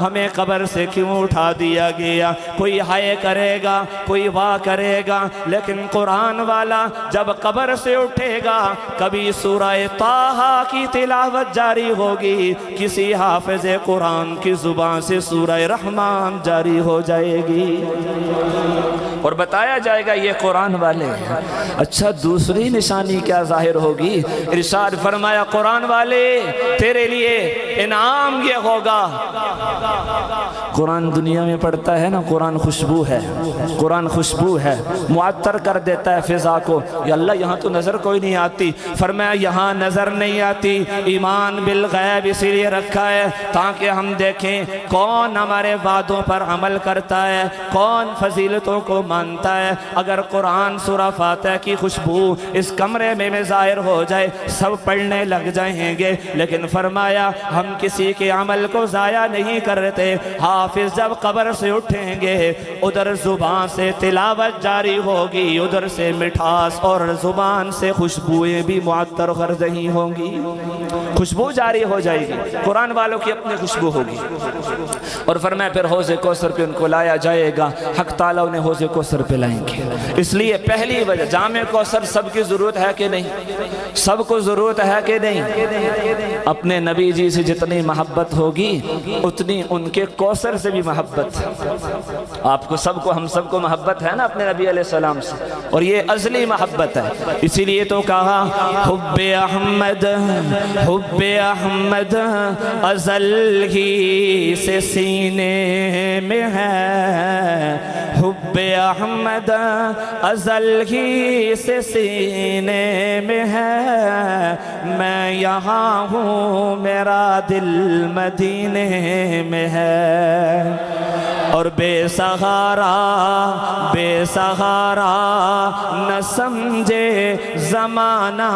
Speaker 2: ہمیں قبر سے کیوں اٹھا دیا گیا؟ کوئی ہائے کرے گا، کوئی واہ کرے گا. لیکن قرآن والا جب قبر سے اٹھے گا، کبھی سورہ طٰہٰ کی تلاوت جاری ہوگی، کسی حافظ قرآن کی زبان سے سورہ رحمان جاری ہو جائے گی، اور بتایا جائے گا یہ قرآن والے ہیں. اچھا دوسری نشانی کیا ظاہر ہوگی؟ ارشاد فرمایا قرآن والے تیرے لیے انعام یہ ہوگا. قرآن دنیا میں پڑھتا ہے نا، قرآن خوشبو ہے، قرآن خوشبو ہے، معطر کر دیتا ہے فضا کو. یا اللہ یہاں تو نظر کوئی نہیں آتی. فرمایا یہاں نظر نہیں آتی، ایمان بالغیب اسی لیے رکھا ہے تاکہ ہم دیکھیں کون ہمارے وعدوں پر عمل کرتا ہے، کون فضیلتوں کو مانتا ہے. اگر قرآن سورہ فاتحہ کی خوشبو اس کمرے میں ظاہر ہو جائے، سب پڑھنے لگ جائیں گے. لیکن فرمایا ہم کسی کے عمل کو ضائع نہیں کرتے. حافظ جب قبر سے اٹھیں گے، ادھر زبان سے تلاوت جاری ہوگی، ادھر سے مٹھاس اور زبان سے خوشبوئیں بھی معطر کر رہی ہوں گی. خوشبو جاری ہو جائے گی، قرآن والوں کی اپنی خوشبو ہوگی. اور فرمایا پھر حوض کوثر پہ ان کو لایا جائے گا. حق تعالیٰ انہیں حوض کوثر پہ لائیں گے. اس لیے پہلی وجہ جام کوثر سب کی ضرورت ہے کہ نہیں؟ سب کو ضرورت ہے کہ نہیں؟ اپنے نبی جی سے جتنی محبت ہوگی اتنی ان کے کوثر سے بھی محبت. آپ کو سب کو، ہم سب کو محبت ہے نا اپنے نبی علیہ السلام سے، اور یہ ازلی محبت ہے. اسی لیے تو کہا حب احمد، حب احمد ازل ہی سے سینے میں ہے، حب احمد ازل ہی سے سینے میں ہے. میں یہاں ہوں میرا دل مدینے میں ہے. اور بے سہارا نہ سمجھے زمانہ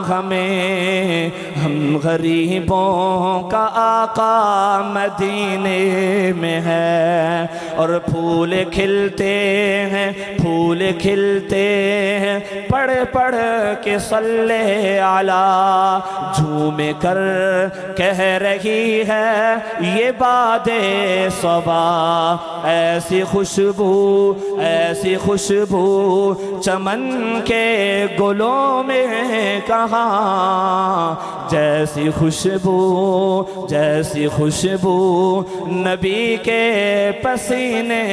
Speaker 2: ہمیں، ہم غریبوں کا آقا مدینے میں ہے۔ اور پھول کھلتے ہیں پڑھ پڑھ کے صلی علی، جھوم کر کہہ رہی ہے یہ باد صبا، ایسی خوشبو چمن کے گلوں میں کہاں، جیسی خوشبو نبی کے پسینے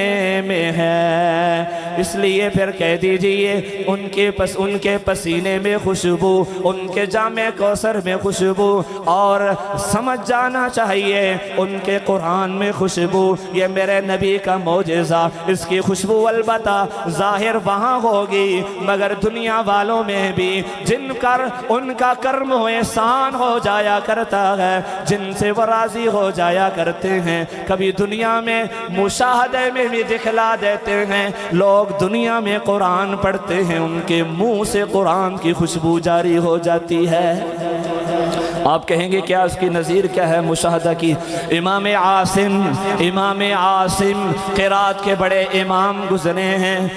Speaker 2: میں ہے۔ اس لیے پھر کہہ دیجئے ان کے پسینے میں خوشبو، ان کے جام کوثر میں خوشبو، اور سمجھ جانا چاہیے ان کے قرآن میں خوشبو۔ یہ میرے نبی کا معجزہ، اس کی خوشبو البتہ ظاہر وہاں ہوگی، مگر دنیا والوں میں بھی جن کر ان کا کرم و احسان ہو جایا کرتا ہے، جن سے وہ راضی ہو جایا کرتے ہیں، کبھی دنیا میں مشاہدے میں بھی دکھلا دیتے ہیں۔ لوگ دنیا میں قرآن پڑھتے ہیں، ان کے منہ سے قرآن کی خوشبو جاری ہو جاتی ہے۔ آپ کہیں گے کیا اس کی نظیر کیا ہے مشاہدہ کی؟ امام عاصم قرات کے بڑے امام گزرے ہیں،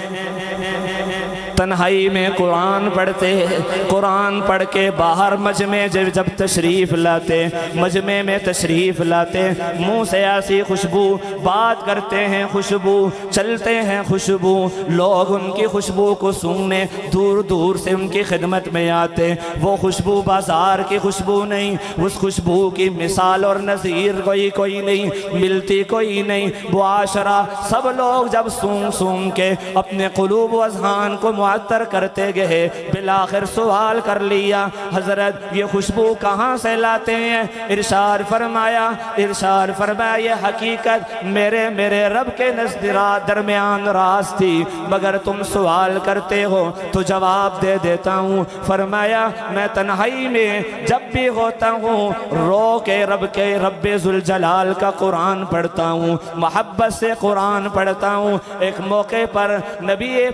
Speaker 2: تنہائی میں قرآن پڑھتے، قرآن پڑھ کے باہر مجمع جب تشریف لاتے، مجمع میں تشریف لاتے، منہ سے ایسی خوشبو، بات کرتے ہیں خوشبو، چلتے ہیں خوشبو، لوگ ان کی خوشبو کو سونگنے دور دور سے ان کی خدمت میں آتے۔ وہ خوشبو بازار کی خوشبو نہیں، اس خوشبو کی مثال اور نظیر کوئی نہیں، ملتی کوئی نہیں۔ معاشرہ سب لوگ جب سونگ کے اپنے قلوب و اذہان کو معطر کرتے گئے، بالآخر سوال کر لیا حضرت یہ خوشبو کہاں سے لاتے ہیں؟ ارشاد فرمایا یہ حقیقت میرے رب کے درمیان راز تھی، مگر تم سوال کرتے ہو تو جواب دے دیتا ہوں۔ فرمایا میں تنہائی میں جب بھی ہوتا ہوں رو کے رب ذوالجلال کا قرآن پڑھتا ہوں، محبت سے قرآن پڑھتا ہوں۔ ایک موقع پر نبی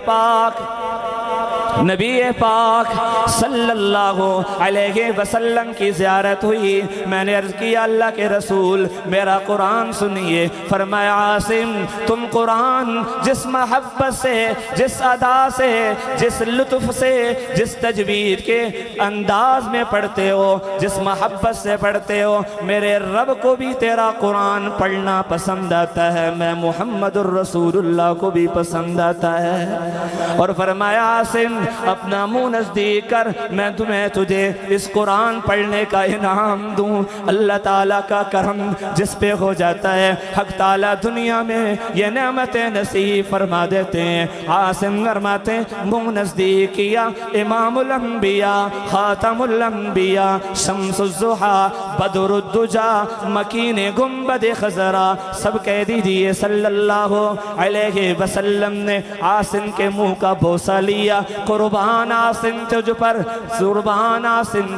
Speaker 2: پاک صلی اللہ علیہ وسلم کی زیارت ہوئی۔ میں نے عرض کیا اللہ کے رسول میرا قرآن سنیے۔ فرمایا عاصم تم قرآن جس محبت سے، جس ادا سے، جس لطف سے، جس تجوید کے انداز میں پڑھتے ہو، جس محبت سے پڑھتے ہو، میرے رب کو بھی تیرا قرآن پڑھنا پسند آتا ہے، میں محمد الرسول اللہ کو بھی پسند آتا ہے۔ اور فرمایا عاصم اپنا منہ نزدیک کر، میں تجھے اس قرآن پڑھنے کا انعام دوں۔ اللہ تعالیٰ کا کرم جس پہ ہو جاتا ہے، حق تعالیٰ دنیا میں یہ نعمتیں نصیب فرما دیتے ہیں۔ عاصم فرماتے منہ نزدیک کیا، امام الانبیاء، خاتم الانبیاء، شمس الضحیٰ، بدر الدجا، مکین گنبد خضرا، سب کہہ دیجئے صلی اللہ علیہ وسلم نے عاصم کے منہ کا بوسہ لیا۔ قربان عاصم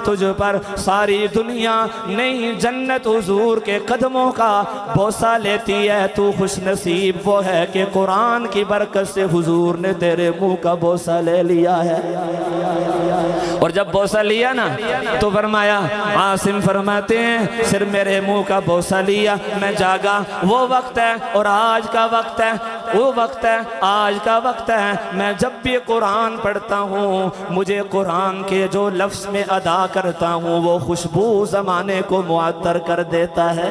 Speaker 2: تجھ پر ساری دنیا نئی جنت حضور کے قدموں کا بوسہ لیتی ہے۔ تو خوش نصیب وہ ہے کہ قرآن کی برکت سے حضور نے تیرے منہ کا بوسہ لے لیا ہے۔ اور جب بوسہ لیا نا تو فرمایا، عاصم فرماتے ہیں صرف میرے منہ کا بوسہ لیا، میں جاگا۔ وہ وقت ہے اور آج کا وقت ہے، آج کا وقت ہے، میں جب بھی قرآن پڑھتا ہوں مجھے قرآن کے جو لفظ میں ادا کرتا ہوں وہ خوشبو زمانے کو معطر کر دیتا ہے،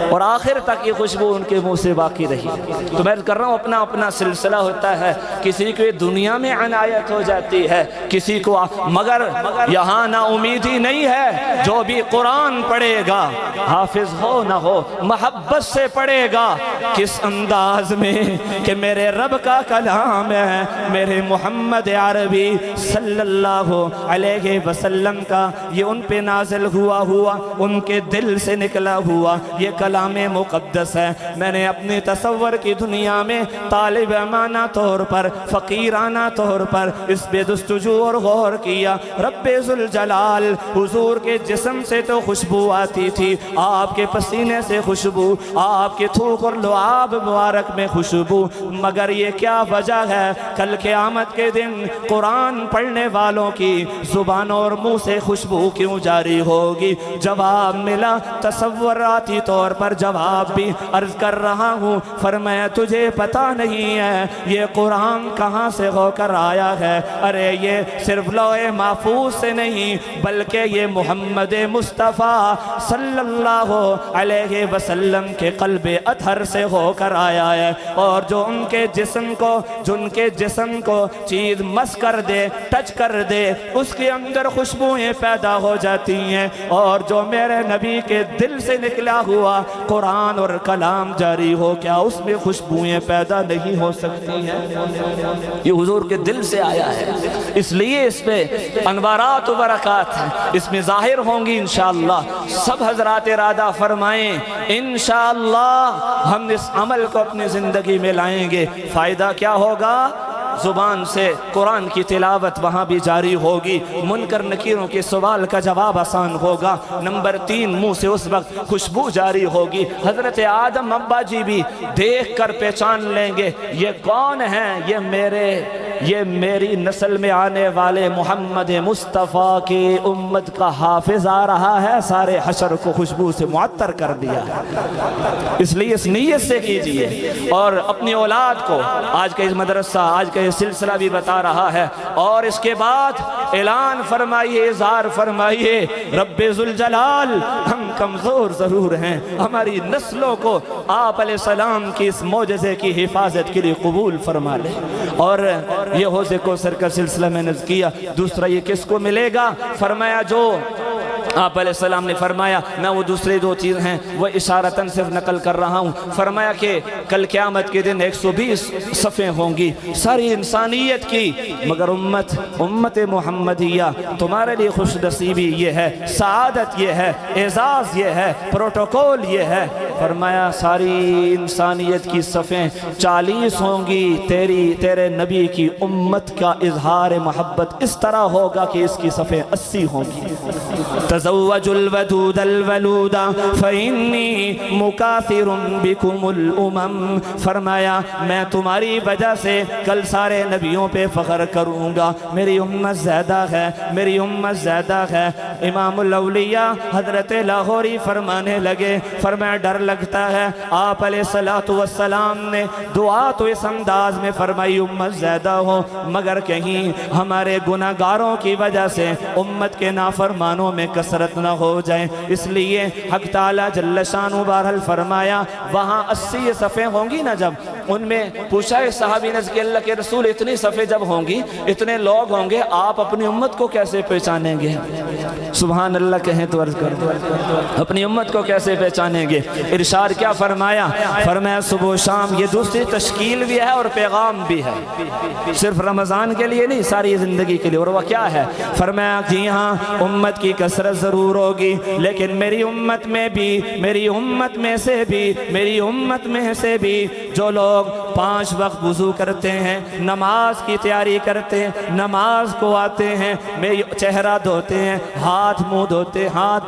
Speaker 2: اور آخر تک یہ خوشبو ان کے منہ سے باقی رہی۔ تو میں کر رہا ہوں اپنا سلسلہ ہوتا ہے، کسی کو دنیا میں عنایت ہو جاتی ہے، کسی کو، مگر یہاں نا امیدی نہیں ہے۔ جو بھی قرآن پڑھے گا حافظ ہو نہ ہو محبت سے پڑھے گا، کس انداز میں ہیں کہ میرے رب کا کلام ہے، میرے محمد عربی صلی اللہ علیہ وسلم کا، یہ ان پہ نازل ہوا ان کے دل سے نکلا ہوا یہ کلام مقدس ہے۔ میں نے اپنے تصور کی دنیا میں طالب امانہ طور پر، فقیرانہ طور پر اس پہ جستجو اور غور کیا۔ رب ذوالجلال حضور کے جسم سے تو خوشبو آتی تھی، آپ کے پسینے سے خوشبو، آپ کے تھوک اور لعاب مبارک میں خوشبو، مگر یہ کیا وجہ ہے کل قیامت کے دن قرآن پڑھنے والوں کی زبانوں اور منہ سے خوشبو کیوں جاری ہوگی؟ جواب ملا، تصوراتی طور پر جواب بھی عرض کر رہا ہوں۔ فرمایا تجھے پتہ نہیں ہے یہ قرآن کہاں سے ہو کر آیا ہے؟ ارے یہ صرف لوح محفوظ سے نہیں بلکہ یہ محمد مصطفیٰ صلی اللہ علیہ وسلم کے قلب اطہر سے ہو کر آیا ہے، اور جو ان کے جسم کو چیز مس کر دے، ٹچ کر دے، اس کے اندر خوشبوئیں پیدا ہو جاتی ہیں، اور جو میرے نبی کے دل سے نکلا ہوا قرآن اور کلام جاری ہو، کیا اس میں خوشبوئیں پیدا نہیں ہو سکتی ہیں؟ یہ حضور کے دل سے آیا ہے، اس لیے اس پہ انوارات و برکات ہیں، اس میں ظاہر ہوں گی انشاءاللہ۔ سب حضرات ارادہ فرمائیں انشاءاللہ ہم اس عمل کو اپنی زندگی میں لائیں گے۔ فائدہ کیا ہوگا؟ زبان سے قرآن کی تلاوت وہاں بھی جاری ہوگی، منکر نکیروں کے سوال کا جواب آسان ہوگا۔ نمبر 3، منہ سے اس وقت خوشبو جاری ہوگی، حضرت آدم ابا جی بھی دیکھ کر پہچان لیں گے یہ کون ہیں؟ یہ میری نسل میں آنے والے محمد مصطفیٰ کی امت کا حافظ آ رہا ہے، سارے حشر کو خوشبو سے معطر کر دیا ہے۔ اس لیے اس نیت سے کیجئے، اور اپنی اولاد کو آج کا اس مدرسہ، آج کا یہ سلسلہ بھی بتا رہا ہے، اور اس کے بعد اعلان فرمائیے، اظہار فرمائیے، رب ذوالجلال ہم کمزور ضرور ہیں، ہماری نسلوں کو آپ علیہ السلام کی اس معجزے کی حفاظت کے لیے قبول فرما لے۔ اور یہ حوض کوثر کا سلسلہ میں نے کیا۔ دوسرا یہ کس کو ملے گا؟ فرمایا جو آپ علیہ السلام نے فرمایا، میں وہ دوسرے 2 چیز ہیں وہ اشارتاً صرف نقل کر رہا ہوں۔ فرمایا کہ کل قیامت کے دن 120 صفیں ہوں گی ساری انسانیت کی، مگر امت محمدیہ تمہارے لیے خوش نصیبی یہ ہے، سعادت یہ ہے، اعزاز یہ ہے، پروٹوکول یہ ہے۔ فرمایا ساری انسانیت کی صفیں 40 ہوں گی، تیرے نبی کی امت کا اظہار محبت اس طرح ہوگا کہ اس کی صفیں 80 ہوں گی۔ تزوج الودود الولود فإنی مکاثر بکم الامم۔ فرمایا میں تمہاری وجہ سے کل سارے نبیوں پہ فخر کروں گا، میری امت زیادہ ہے، میری امت زیادہ ہے۔ امام الاولیاء حضرت لاہوری فرمانے لگے، فرمایا ڈر لگتا ہے آپ علیہ السلام نے دعا تو اس انداز میں فرمائی امت زیادہ ہو، مگر کہیں ہمارے گناہگاروں کی وجہ سے امت کے نافرمانوں میں کثرت نہ ہو جائے، اس لیے حق تعالیٰ جل شانہ بہرحال فرمایا وہاں 80 صفیں ہوں گی نا، جب ان میں پوچھا ہے صحابی نے کہ اللہ کے رسول اتنی صفیں جب ہوں گی، اتنے لوگ ہوں گے، آپ اپنی امت کو کیسے پہچانیں گے؟ سبحان اللہ کہیں تو عرض کر دو، اپنی امت کو کیسے پہچانیں گے؟ ارشاد کیا فرمایا؟ فرمایا صبح و شام یہ دوسری تشکیل بھی ہے اور پیغام بھی ہے، صرف رمضان کے لیے نہیں، ساری زندگی کے لیے۔ اور وہ کیا ہے؟ فرمایا جی ہاں امت کی کثرت ضرور ہوگی، لیکن میری امت میں سے بھی جو لوگ 5 وقت وضو کرتے ہیں، نماز کی تیاری کرتے ہیں، نماز کو آتے ہیں، چہرہ دھوتے ہیں، ہاتھ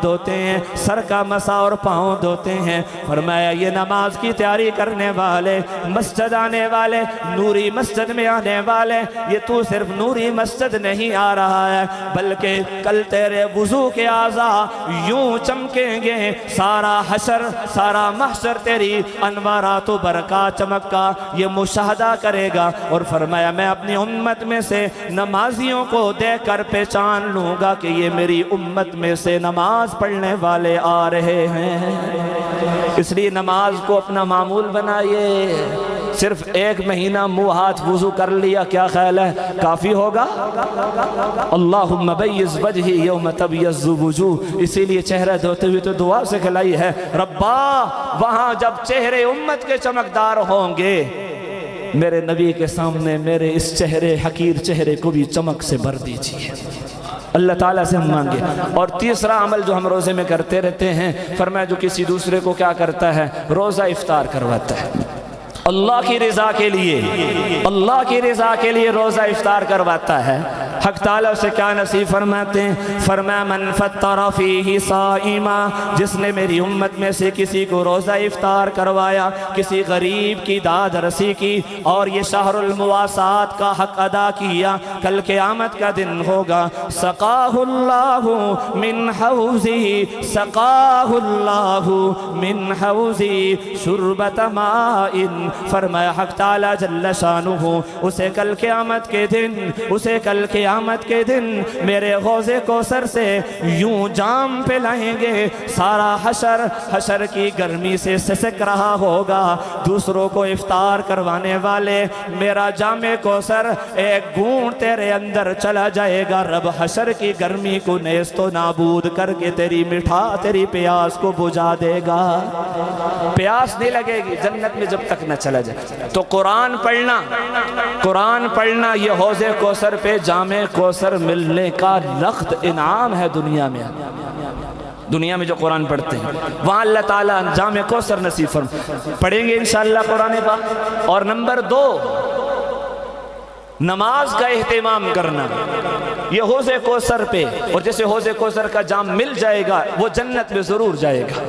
Speaker 2: دھوتے ہیں، سر کا مسا اور پاؤں دھوتے ہیں۔ فرمایا یہ نماز کی تیاری کرنے والے، مسجد آنے والے، نوری مسجد میں آنے والے، یہ تو صرف نوری مسجد نہیں آ رہا ہے بلکہ کل تیرے وضو کے اعضاء یوں چمکیں گے، سارا حشر سارا محشر تیری انوارات و برکات چمک کا یہ مشاہدہ کرے گا۔ اور فرمایا میں اپنی امت میں سے نمازیوں کو دیکھ کر پہچان لوں گا کہ یہ میری امت میں سے نماز پڑھنے والے آ رہے ہیں۔ اس لیے نماز کو اپنا معمول بنائیے۔ صرف 1 مہینہ منہ ہاتھ وضو کر لیا کیا خیال ہے کافی ہوگا؟ اللہم بیض وجہی یوم تبیض وجوہ، اسی لیے چہرہ دھوتے ہوئے تو دعا سکھلائی ہے، ربا وہاں جب چہرے امت کے چمکدار ہوں گے میرے نبی کے سامنے میرے اس چہرے حقیر چہرے کو بھی چمک سے بھر دیجیے۔ اللہ تعالیٰ سے ہم مانگے۔ اور تیسرا عمل جو ہم روزے میں کرتے رہتے ہیں، فرمایا جو کسی دوسرے کو کیا کرتا ہے، روزہ افطار کرواتا ہے، اللہ کی رضا کے لیے، اللہ کی رضا کے لیے روزہ افطار کرواتا ہے۔ حق تعالیٰ سے کیا نصیب فرماتے ہیں، فرمایا من فطر فیہ صائما، جس نے میری امت میں سے کسی کو روزہ افطار کروایا، کسی غریب کی داد رسی کی اور یہ شہر المواسات کا حق ادا کیا، کل قیامت کا دن ہوگا، سقاہ اللہ من حوزی، سقاہ اللہ من حوزی شربت مائن، فرمایا حق تعالیٰ جل شانہ اسے کل قیامت کے دن، اسے کل قیامت کے دن میرے حوض کوثر سے یوں جام پلائیں گے، سارا حشر کی گرمی سے سسک رہا ہوگا، دوسروں کو افطار کروانے والے میرا جام کوثر ایک گھونٹ تیرے اندر چلا جائے گا، رب حشر کی گرمی کو نیست و نابود کر کے تیری تیری پیاس کو بجھا دے گا، پیاس نہیں لگے گی جنت میں جب تک نہ چلا جائے۔ تو قرآن پڑھنا یہ حوض کوثر پہ جام کوثر ملنے کا لخت انعام ہے دنیا میں جو قرآن پڑھتے ہیں وہاں اللہ تعالیٰ جام کوثر نصیب فرمائے۔ پڑھیں گے انشاءاللہ قرآن پاک۔ اور نمبر 2، نماز کا اہتمام کرنا، یہ حوض کوثر پہ، اور جیسے حوض کوثر کا جام مل جائے گا وہ جنت میں ضرور جائے گا۔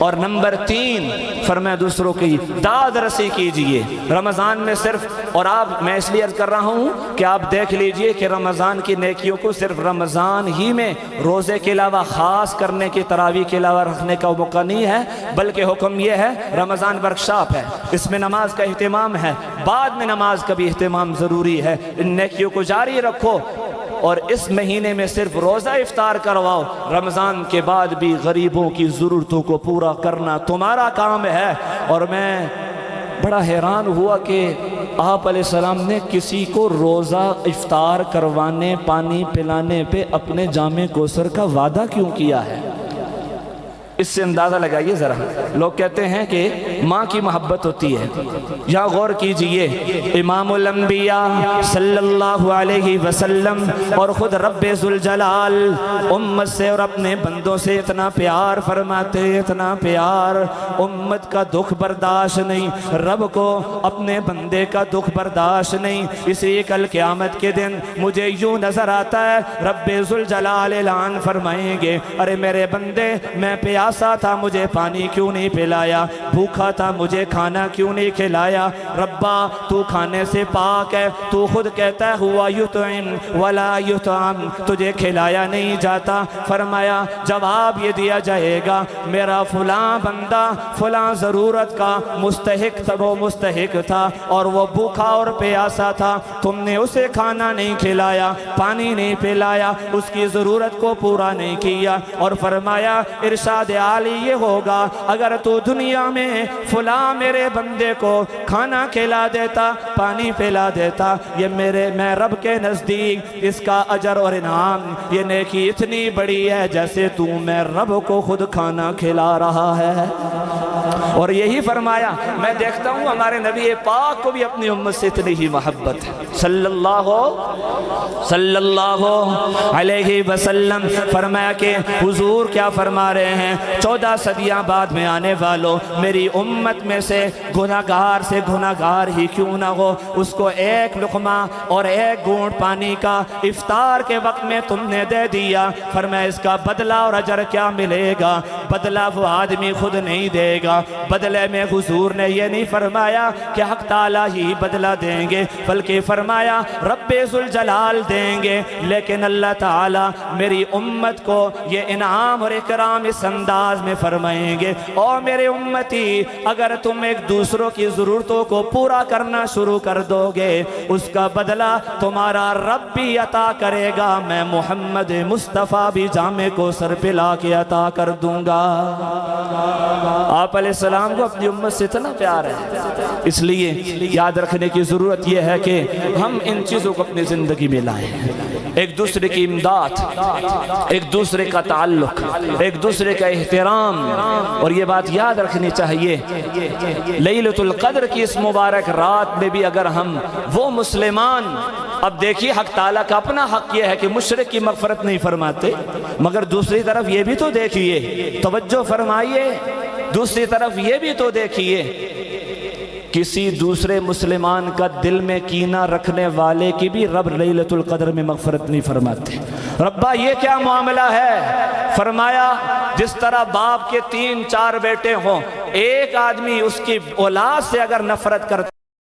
Speaker 2: اور نمبر 3، فرمایا دوسروں کی داد رسی کیجئے رمضان میں صرف، اور میں اس لیے عرض کر رہا ہوں کہ آپ دیکھ لیجئے کہ رمضان کی نیکیوں کو صرف رمضان ہی میں روزے کے علاوہ خاص کرنے کی، تراویح کے علاوہ رکھنے کا موقع نہیں ہے، بلکہ حکم یہ ہے رمضان ورکشاپ ہے، اس میں نماز کا اہتمام ہے، بعد میں نماز کا بھی اہتمام ضروری ہے، ان نیکیوں کو جاری رکھو، اور اس مہینے میں صرف روزہ افطار کرواؤ، رمضان کے بعد بھی غریبوں کی ضرورتوں کو پورا کرنا تمہارا کام ہے۔ اور میں بڑا حیران ہوا کہ آپ علیہ السلام نے کسی کو روزہ افطار کروانے، پانی پلانے پہ اپنے جام کوثر کا وعدہ کیوں کیا ہے؟ اس سے اندازہ لگائیے ذرا۔ لوگ کہتے ہیں کہ ماں کی محبت ہوتی ہے، یا غور کیجئے امام الانبیاء صلی اللہ علیہ وسلم اور خود رب ذوالجلال امت سے اور اپنے بندوں سے اتنا پیار فرماتے، اتنا پیار، امت کا دکھ برداشت نہیں، رب کو اپنے بندے کا دکھ برداشت نہیں، اسی کل قیامت کے دن مجھے یوں نظر آتا ہے رب ذوالجلال اعلان فرمائیں گے، ارے میرے بندے میں پیاسا تھا مجھے پانی کیوں نہیں پلایا، بھوکا تھا مجھے کھانا کیوں نہیں کھلایا، ربا تو کھانے سے پاک ہے، تو خود کہتا ہے ہوا یطعم ولا یطعم، تجھے کھلایا نہیں جاتا۔ فرمایا جواب یہ دیا جائے گا میرا فلاں بندہ فلاں ضرورت کا مستحق تھا، وہ مستحق تھا اور وہ بھوکا اور پیاسا تھا، تم نے اسے کھانا نہیں کھلایا، پانی نہیں پلایا، اس کی ضرورت کو پورا نہیں کیا۔ اور فرمایا ارشاد عالی یہ ہوگا اگر تو دنیا میں فلاں میرے بندے کو کھانا کھلا دیتا، پانی پلا دیتا، یہ میں رب کے نزدیک اس کا اجر اور انعام، یہ نیکی اتنی بڑی ہے جیسے تو میں رب کو خود کھانا کھلا رہا ہے۔ اور یہی فرمایا، میں دیکھتا ہوں ہمارے نبی پاک کو بھی اپنی امت سے اتنی ہی محبت ہے صلی اللہ علیہ وسلم۔ فرمایا کہ حضور کیا فرما رہے ہیں، 14 صدیاں بعد میں آنے والوں، میری امت میں سے گناہگار سے گناہگار ہی کیوں نہ ہو، اس کو ایک لقمہ اور ایک گھونٹ پانی کا افطار کے وقت میں تم نے دے دیا، فرمایا اس کا بدلہ اور اجر کیا ملے گا؟ بدلہ وہ آدمی خود نہیں دے گا، بدلے میں حضور نے یہ نہیں فرمایا کہ حق تعالیٰ ہی بدلہ دیں گے، بلکہ فرمایا رب ذوالجلال دیں گے، لیکن اللہ تعالیٰ میری امت کو یہ انعام اور اکرام اس انداز میں فرمائیں گے، اور میرے امتی اگر تم ایک دوسروں کی ضرورتوں کو پورا کرنا شروع کر دو گے، اس کا بدلہ تمہارا رب بھی عطا کرے گا، میں محمد مصطفیٰ بھی جام کوثر پلا کے عطا کر دوں گا۔ آپ علیہ علیہ السلام کو اپنی امت سے اتنا پیار ہے، اس لیے یاد رکھنے کی ضرورت یہ ہے کہ ہم ان چیزوں کو اپنی زندگی میں لائیں، ایک دوسرے کی امداد، ایک دوسرے کا تعلق، ایک دوسرے کا احترام۔ اور یہ بات یاد رکھنی چاہیے، لیلۃ القدر کی اس مبارک رات میں بھی اگر ہم وہ مسلمان، اب دیکھیے حق تعالیٰ کا اپنا حق یہ ہے کہ مشرک کی مغفرت نہیں فرماتے، مگر دوسری طرف یہ بھی تو دیکھیے، توجہ فرمائیے، دوسری طرف یہ بھی تو دیکھیے، کسی دوسرے مسلمان کا دل میں کینہ رکھنے والے کی بھی رب لیلۃ القدر میں مغفرت نہیں فرماتے۔ ربا یہ کیا معاملہ ہے؟ فرمایا جس طرح باپ کے 3-4 بیٹے ہوں، ایک آدمی اس کی اولاد سے اگر نفرت کرتا